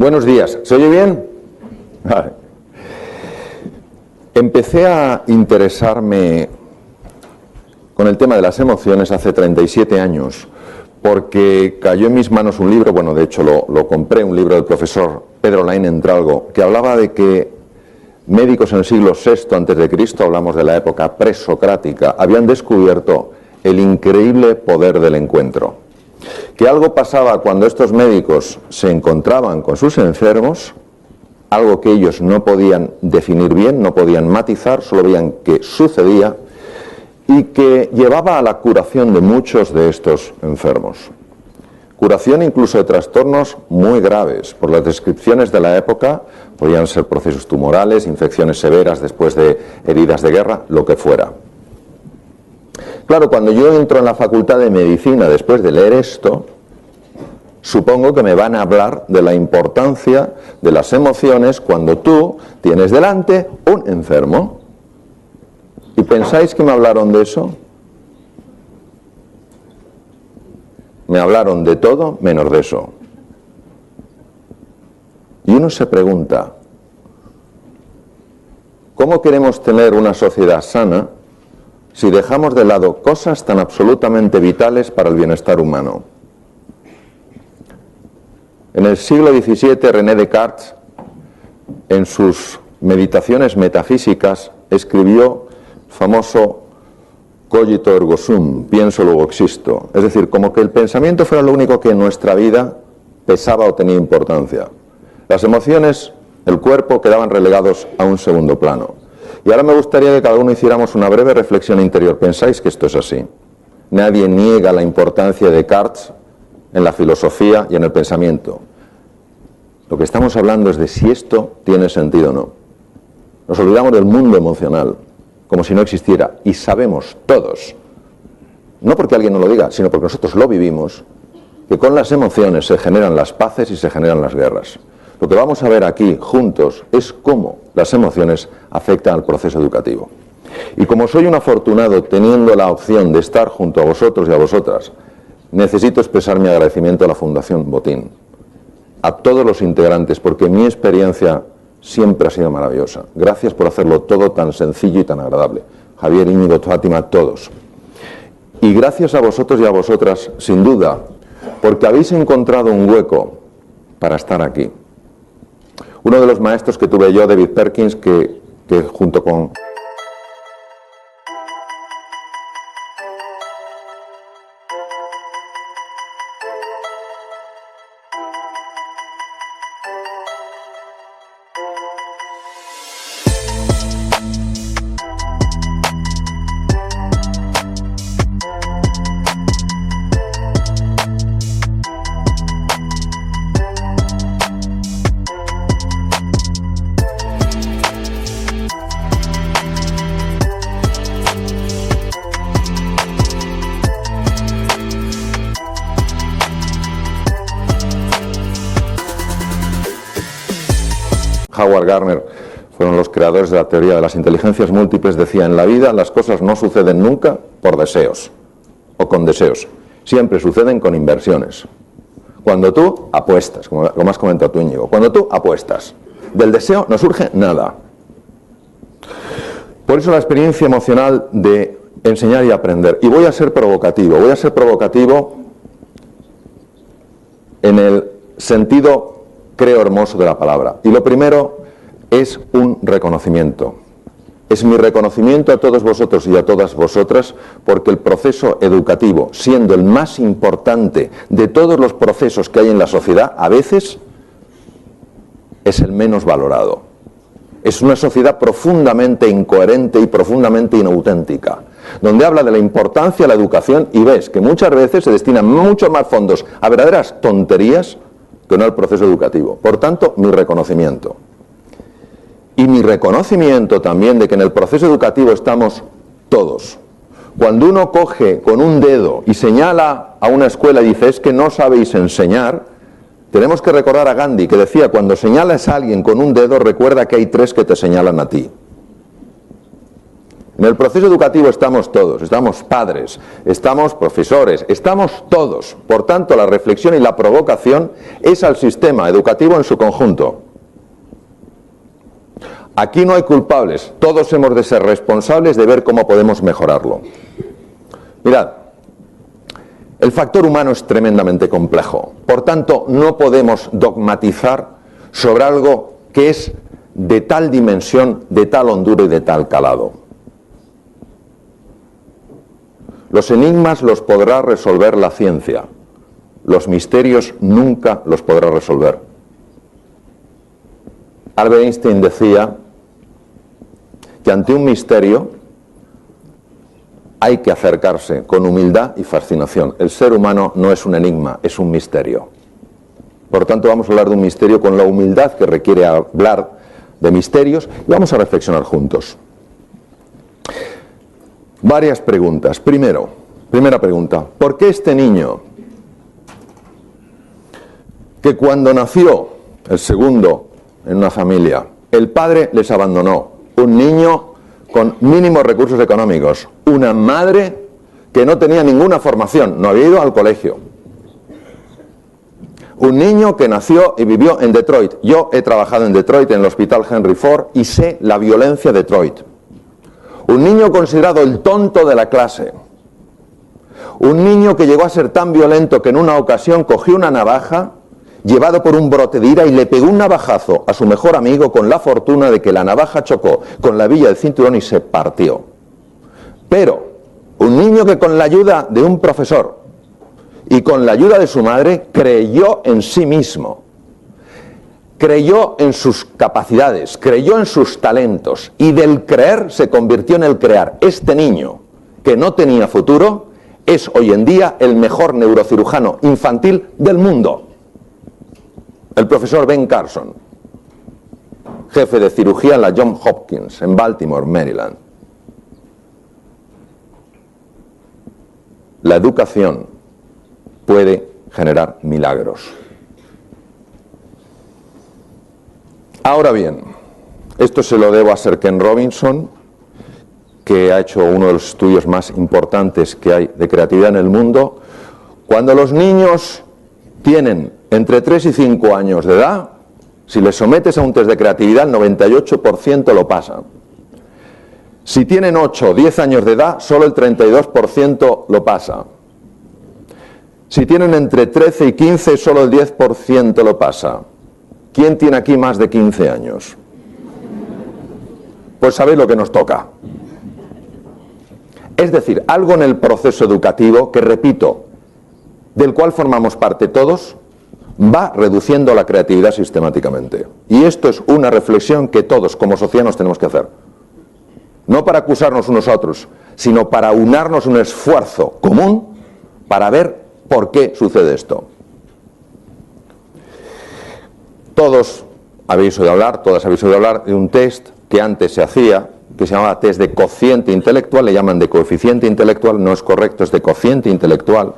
Buenos días, ¿se oye bien? Vale. Empecé a interesarme con el tema de las emociones hace 37 años, porque cayó en mis manos un libro, bueno, de hecho lo compré, un libro del profesor Pedro Laín Entralgo, que hablaba de que médicos en el siglo VI a.C., hablamos de la época presocrática, habían descubierto el increíble poder del encuentro. Que algo pasaba cuando estos médicos se encontraban con sus enfermos, algo que ellos no podían definir bien, no podían matizar, solo veían que sucedía y que llevaba a la curación de muchos de estos enfermos. Curación incluso de trastornos muy graves. Por las descripciones de la época, podían ser procesos tumorales, infecciones severas después de heridas de guerra, lo que fuera. Claro, cuando yo entro en la Facultad de Medicina después de leer esto, supongo que me van a hablar de la importancia de las emociones cuando tú tienes delante un enfermo. ¿Y pensáis que me hablaron de eso? Me hablaron de todo menos de eso. Y uno se pregunta, ¿cómo queremos tener una sociedad sana si dejamos de lado cosas tan absolutamente vitales para el bienestar humano? En el siglo XVII, René Descartes, en sus meditaciones metafísicas, escribió el famoso cogito ergo sum, pienso luego existo. Es decir, como que el pensamiento fuera lo único que en nuestra vida pesaba o tenía importancia. Las emociones, el cuerpo, quedaban relegados a un segundo plano. Y ahora me gustaría que cada uno hiciéramos una breve reflexión interior. ¿Pensáis que esto es así? Nadie niega la importancia de Descartes en la filosofía y en el pensamiento. Lo que estamos hablando es de si esto tiene sentido o no. Nos olvidamos del mundo emocional, como si no existiera, y sabemos todos, no porque alguien nos lo diga, sino porque nosotros lo vivimos, que con las emociones se generan las paces y se generan las guerras. Lo que vamos a ver aquí juntos es cómo las emociones afectan al proceso educativo. Y como soy un afortunado teniendo la opción de estar junto a vosotros y a vosotras, necesito expresar mi agradecimiento a la Fundación Botín, a todos los integrantes, porque mi experiencia siempre ha sido maravillosa. Gracias por hacerlo todo tan sencillo y tan agradable. Javier, Íñigo, Fátima, todos. Y gracias a vosotros y a vosotras, sin duda, porque habéis encontrado un hueco para estar aquí. Uno de los maestros que tuve yo, David Perkins, que junto con Howard Gardner, fueron los creadores de la teoría de las inteligencias múltiples, decía: en la vida las cosas no suceden nunca por deseos o con deseos, siempre suceden con inversiones. Cuando tú apuestas, como has comentado tú, Íñigo, cuando tú apuestas, del deseo no surge nada. Por eso la experiencia emocional de enseñar y aprender. Y voy a ser provocativo en el sentido, creo, hermoso de la palabra. Y lo primero es un reconocimiento. Es mi reconocimiento a todos vosotros y a todas vosotras, porque el proceso educativo, siendo el más importante de todos los procesos que hay en la sociedad, a veces es el menos valorado. Es una sociedad profundamente incoherente y profundamente inauténtica, donde habla de la importancia de la educación y ves que muchas veces se destinan muchos más fondos a verdaderas tonterías que no al proceso educativo. Por tanto, mi reconocimiento. Y mi reconocimiento también de que en el proceso educativo estamos todos. Cuando uno coge con un dedo y señala a una escuela y dice: es que no sabéis enseñar, tenemos que recordar a Gandhi, que decía: cuando señalas a alguien con un dedo, recuerda que hay tres que te señalan a ti. En En el proceso educativo estamos todos, estamos padres, estamos profesores, estamos todos. Por tanto, la reflexión y la provocación es al sistema educativo en su conjunto. Aquí no hay culpables, todos hemos de ser responsables de ver cómo podemos mejorarlo. Mirad, el factor humano es tremendamente complejo, por tanto no podemos dogmatizar sobre algo que es de tal dimensión, de tal hondura y de tal calado. Los enigmas los podrá resolver la ciencia, los misterios nunca los podrá resolver. Albert Einstein decía que ante un misterio hay que acercarse con humildad y fascinación. El ser humano no es un enigma, es un misterio. Por tanto, vamos a hablar de un misterio con la humildad que requiere hablar de misterios y vamos a reflexionar juntos. Varias preguntas. Primera pregunta, ¿por qué este niño, que cuando nació, el segundo en una familia, el padre les abandonó, un niño con mínimos recursos económicos, una madre que no tenía ninguna formación, no había ido al colegio, un niño que nació y vivió en Detroit? Yo he trabajado en Detroit, en el hospital Henry Ford, y sé la violencia de Detroit. Un niño considerado el tonto de la clase. Un niño que llegó a ser tan violento que en una ocasión cogió una navaja, llevado por un brote de ira, y le pegó un navajazo a su mejor amigo con la fortuna de que la navaja chocó con la villa del cinturón y se partió. Pero un niño que con la ayuda de un profesor y con la ayuda de su madre creyó en sí mismo. Creyó en sus capacidades, creyó en sus talentos y del creer se convirtió en el crear. Este niño, que no tenía futuro, es hoy en día el mejor neurocirujano infantil del mundo. El profesor Ben Carson, jefe de cirugía en la Johns Hopkins, en Baltimore, Maryland. La educación puede generar milagros. Ahora bien, esto se lo debo a Sir Ken Robinson, que ha hecho uno de los estudios más importantes que hay de creatividad en el mundo. Cuando los niños tienen entre 3 y 5 años de edad, si les sometes a un test de creatividad, el 98% lo pasan. Si tienen 8 o 10 años de edad, solo el 32% lo pasa. Si tienen entre 13 y 15, solo el 10% lo pasa. ¿Quién tiene aquí más de 15 años? Pues sabéis lo que nos toca. Es decir, algo en el proceso educativo que, repito, del cual formamos parte todos, va reduciendo la creatividad sistemáticamente. Y esto es una reflexión que todos como sociedad nos tenemos que hacer. No para acusarnos unos a otros, sino para unarnos un esfuerzo común para ver por qué sucede esto. Todas habéis oído hablar de un test que antes se hacía, que se llamaba test de cociente intelectual, le llaman de coeficiente intelectual, no es correcto, es de cociente intelectual,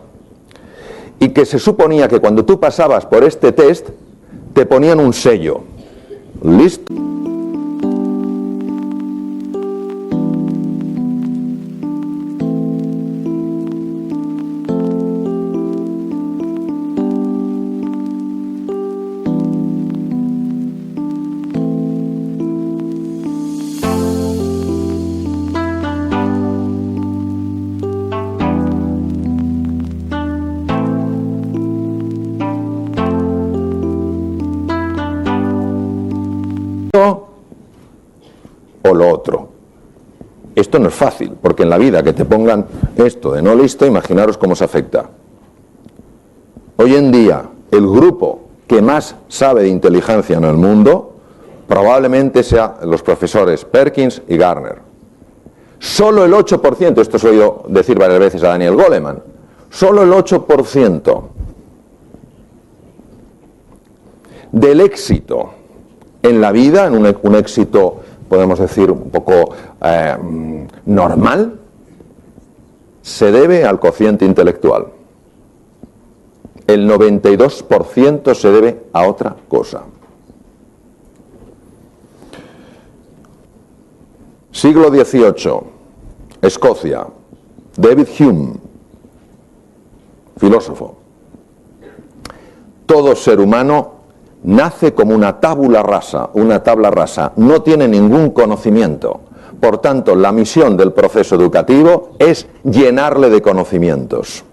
y que se suponía que cuando tú pasabas por este test, te ponían un sello. ¿Listo? O lo otro. Esto no es fácil, porque en la vida que te pongan esto de no listo, imaginaros cómo se afecta. Hoy en día, el grupo que más sabe de inteligencia en el mundo probablemente sea los profesores Perkins y Garner. Solo el 8%, esto se ha oído decir varias veces a Daniel Goleman, solo el 8% del éxito en la vida, en un éxito, podemos decir, un poco normal, se debe al cociente intelectual. El 92% se debe a otra cosa. Siglo XVIII, Escocia, David Hume, filósofo. Todo ser humano nace como una tabula rasa, no tiene ningún conocimiento. Por tanto, la misión del proceso educativo es llenarle de conocimientos.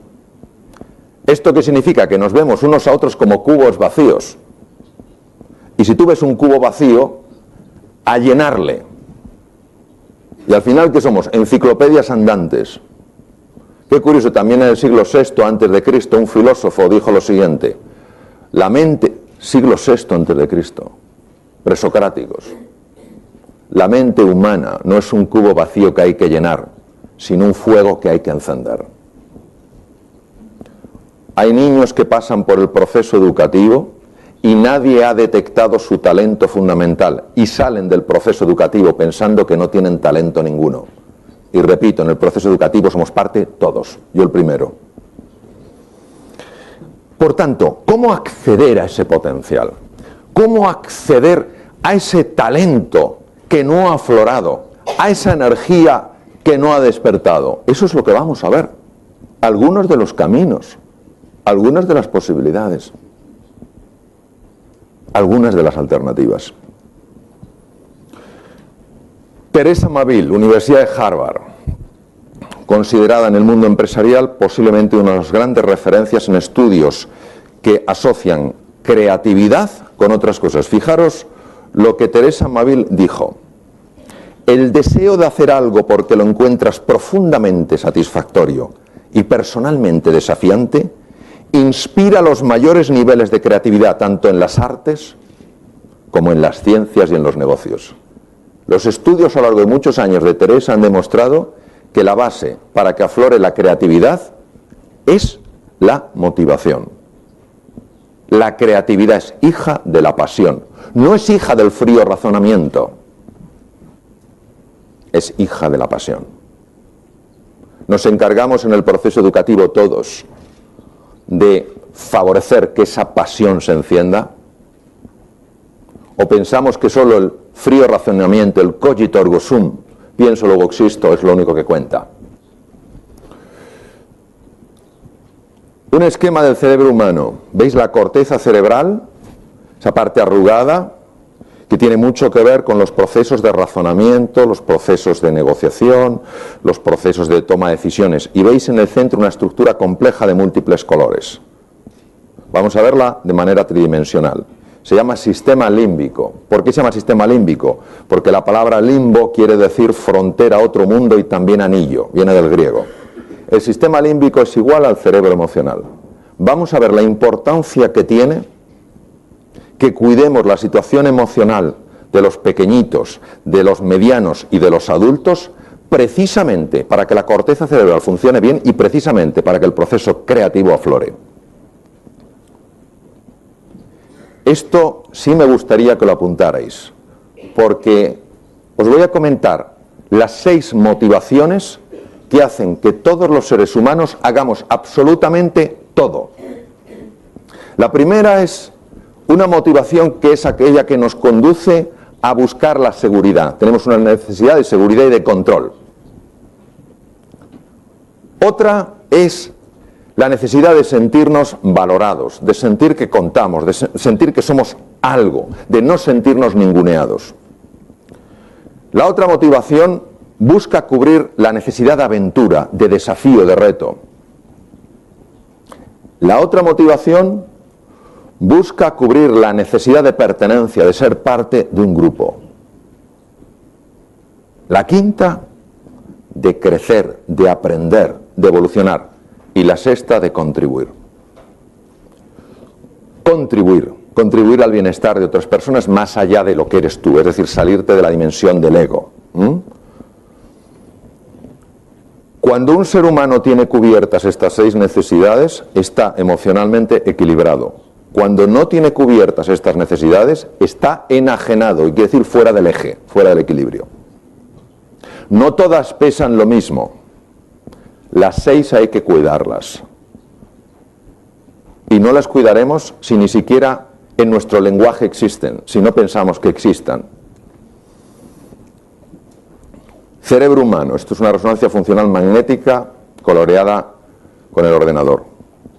¿Esto qué significa? Que nos vemos unos a otros como cubos vacíos. Y si tú ves un cubo vacío, a llenarle. Y al final, ¿qué somos? Enciclopedias andantes. Qué curioso, también en el siglo VI antes de Cristo, un filósofo dijo lo siguiente: la mente, siglo VI antes de Cristo, presocráticos, la mente humana no es un cubo vacío que hay que llenar, sino un fuego que hay que encender. Hay niños que pasan por el proceso educativo y nadie ha detectado su talento fundamental y salen del proceso educativo pensando que no tienen talento ninguno. Y repito, en el proceso educativo somos parte todos, yo el primero. Por tanto, ¿cómo acceder a ese potencial? ¿Cómo acceder a ese talento que no ha aflorado, a esa energía que no ha despertado? Eso es lo que vamos a ver. Algunos de los caminos, algunas de las posibilidades, algunas de las alternativas. Teresa Maville, Universidad de Harvard, considerada en el mundo empresarial posiblemente una de las grandes referencias en estudios que asocian creatividad con otras cosas. Fijaros lo que Teresa Maville dijo: el deseo de hacer algo porque lo encuentras profundamente satisfactorio y personalmente desafiante inspira los mayores niveles de creatividad tanto en las artes como en las ciencias y en los negocios. Los estudios a lo largo de muchos años de Teresa han demostrado que la base para que aflore la creatividad es la motivación. La creatividad es hija de la pasión, no es hija del frío razonamiento, es hija de la pasión. Nos encargamos en el proceso educativo todos de favorecer que esa pasión se encienda, o pensamos que solo el frío razonamiento, el cogito ergo sum, pienso luego existo, es lo único que cuenta. Un esquema del cerebro humano. ¿Veis la corteza cerebral? Esa parte arrugada que tiene mucho que ver con los procesos de razonamiento, los procesos de negociación, los procesos de toma de decisiones. Y veis en el centro una estructura compleja de múltiples colores. Vamos a verla de manera tridimensional. Se llama sistema límbico. ¿Por qué se llama sistema límbico? Porque la palabra limbo quiere decir frontera a otro mundo y también anillo, viene del griego. El sistema límbico es igual al cerebro emocional. Vamos a ver la importancia que tiene que cuidemos la situación emocional de los pequeñitos, de los medianos y de los adultos, precisamente para que la corteza cerebral funcione bien y precisamente para que el proceso creativo aflore. Esto sí me gustaría que lo apuntarais, porque os voy a comentar las 6 motivaciones que hacen que todos los seres humanos hagamos absolutamente todo. La primera es una motivación que es aquella que nos conduce a buscar la seguridad. Tenemos una necesidad de seguridad y de control. Otra es la necesidad de sentirnos valorados, de sentir que contamos, de sentir que somos algo, de no sentirnos ninguneados. La otra motivación busca cubrir la necesidad de aventura, de desafío, de reto. La otra motivación busca cubrir la necesidad de pertenencia, de ser parte de un grupo. La quinta, de crecer, de aprender, de evolucionar. Y la sexta, de contribuir. Contribuir al bienestar de otras personas más allá de lo que eres tú, es decir, salirte de la dimensión del ego. Cuando un ser humano tiene cubiertas estas 6 necesidades, está emocionalmente equilibrado. Cuando no tiene cubiertas estas necesidades, está enajenado, y quiere decir fuera del eje, fuera del equilibrio. No todas pesan lo mismo. Las 6 hay que cuidarlas. Y no las cuidaremos si ni siquiera en nuestro lenguaje existen, si no pensamos que existan. Cerebro humano. Esto es una resonancia funcional magnética coloreada con el ordenador.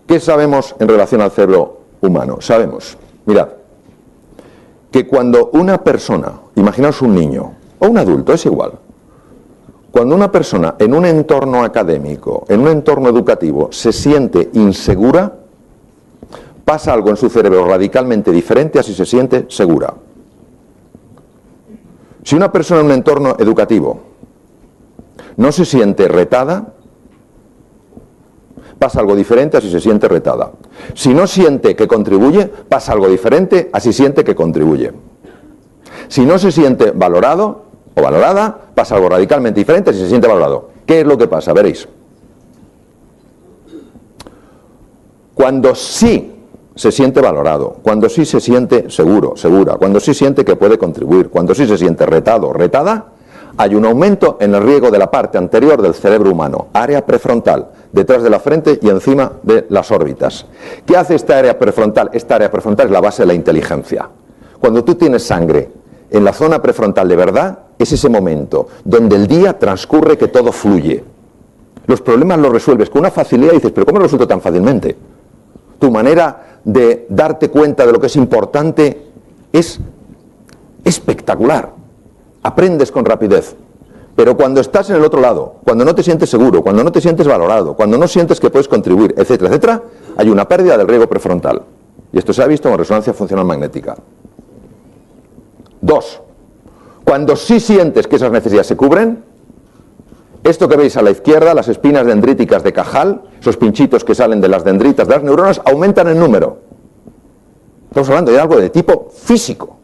¿Qué sabemos en relación al cerebro humano? Sabemos, mirad, que cuando una persona, imaginaos un niño o un adulto, es igual, cuando una persona en un entorno académico, en un entorno educativo, se siente insegura, pasa algo en su cerebro radicalmente diferente a si se siente segura. Si una persona en un entorno educativo no se siente retada, pasa algo diferente a si se siente retada. Si no siente que contribuye, pasa algo diferente a si siente que contribuye. Si no se siente valorado o valorada, pasa algo radicalmente diferente a si se siente valorado. ¿Qué es lo que pasa? Veréis. Cuando sí se siente valorado, cuando sí se siente seguro, segura, cuando sí siente que puede contribuir, cuando sí se siente retado, retada, hay un aumento en el riego de la parte anterior del cerebro humano, área prefrontal, detrás de la frente y encima de las órbitas. ¿Qué hace esta área prefrontal? Esta área prefrontal es la base de la inteligencia. Cuando tú tienes sangre en la zona prefrontal de verdad, es ese momento donde el día transcurre que todo fluye. Los problemas los resuelves con una facilidad y dices, ¿pero cómo lo resuelto tan fácilmente? Tu manera de darte cuenta de lo que es importante es espectacular. Aprendes con rapidez. Pero cuando estás en el otro lado, cuando no te sientes seguro, cuando no te sientes valorado, cuando no sientes que puedes contribuir, etcétera, etcétera, hay una pérdida del riego prefrontal. Y esto se ha visto en resonancia funcional magnética. 2. Cuando sí sientes que esas necesidades se cubren, esto que veis a la izquierda, las espinas dendríticas de Cajal, esos pinchitos que salen de las dendritas de las neuronas, aumentan en número. Estamos hablando de algo de tipo físico.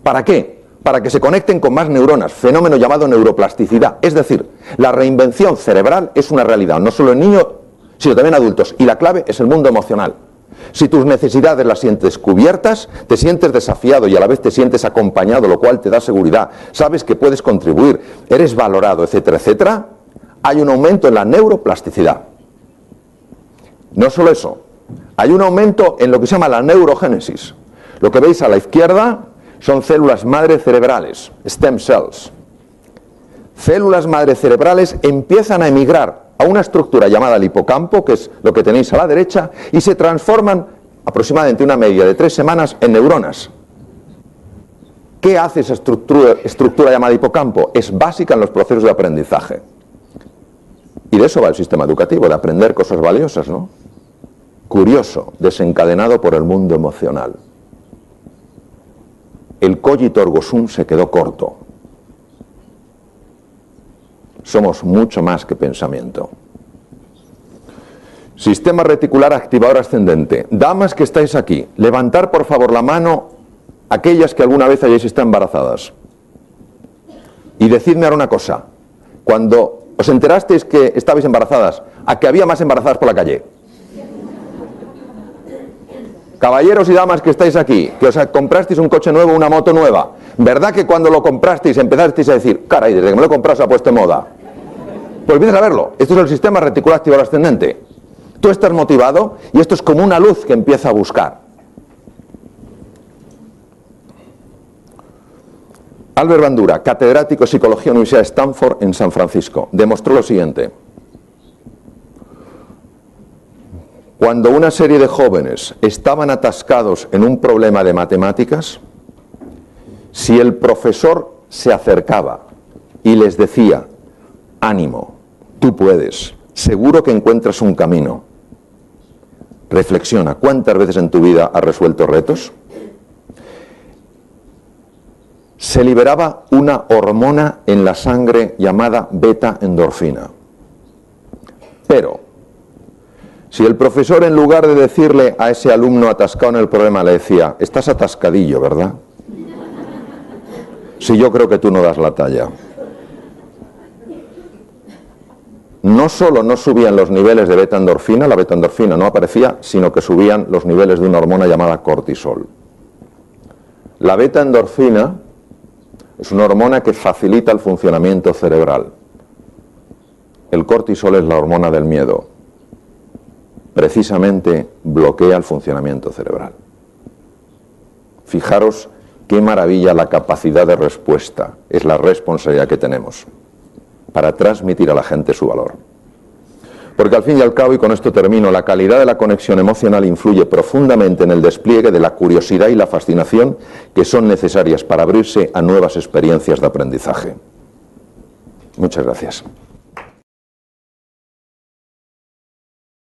¿Para qué? Para que se conecten con más neuronas, fenómeno llamado neuroplasticidad. Es decir, la reinvención cerebral es una realidad, no solo en niños, sino también en adultos. Y la clave es el mundo emocional. Si tus necesidades las sientes cubiertas, te sientes desafiado y a la vez te sientes acompañado, lo cual te da seguridad, sabes que puedes contribuir, eres valorado, etcétera, etcétera, hay un aumento en la neuroplasticidad. No solo eso, hay un aumento en lo que se llama la neurogénesis. Lo que veis a la izquierda son células madre cerebrales, stem cells. Células madre cerebrales empiezan a emigrar a una estructura llamada el hipocampo, que es lo que tenéis a la derecha, y se transforman aproximadamente una media de 3 semanas en neuronas. ¿Qué hace esa estructura llamada hipocampo? Es básica en los procesos de aprendizaje. Y de eso va el sistema educativo, de aprender cosas valiosas, ¿no? Curioso, desencadenado por el mundo emocional. El cogito ergo sum se quedó corto. Somos mucho más que pensamiento. Sistema reticular activador ascendente. Damas que estáis aquí, levantar por favor la mano aquellas que alguna vez hayáis estado embarazadas. Y decidme ahora una cosa. Cuando os enterasteis que estabais embarazadas, ¿a que había más embarazadas por la calle? Caballeros y damas que estáis aquí, que os comprasteis un coche nuevo, una moto nueva, ¿verdad que cuando lo comprasteis empezasteis a decir, caray, desde que me lo he comprado se ha puesto en moda? Pues empiezas a verlo. Esto es el sistema reticular activador ascendente. Tú estás motivado y esto es como una luz que empieza a buscar. Albert Bandura, catedrático de Psicología en la Universidad de Stanford en San Francisco, demostró lo siguiente. Cuando una serie de jóvenes estaban atascados en un problema de matemáticas, si el profesor se acercaba y les decía, ánimo, tú puedes, seguro que encuentras un camino. Reflexiona, ¿cuántas veces en tu vida has resuelto retos? Se liberaba una hormona en la sangre llamada beta-endorfina. Pero si el profesor, en lugar de decirle a ese alumno atascado en el problema, le decía, estás atascadillo, ¿verdad? Si yo creo que tú no das la talla. No solo no subían los niveles de beta-endorfina, la beta-endorfina no aparecía, sino que subían los niveles de una hormona llamada cortisol. La beta-endorfina es una hormona que facilita el funcionamiento cerebral. El cortisol es la hormona del miedo. Precisamente bloquea el funcionamiento cerebral. Fijaros qué maravilla la capacidad de respuesta, es la responsabilidad que tenemos. para transmitir a la gente su valor. Porque al fin y al cabo, y con esto termino, la calidad de la conexión emocional influye profundamente en el despliegue de la curiosidad y la fascinación que son necesarias para abrirse a nuevas experiencias de aprendizaje. Muchas gracias.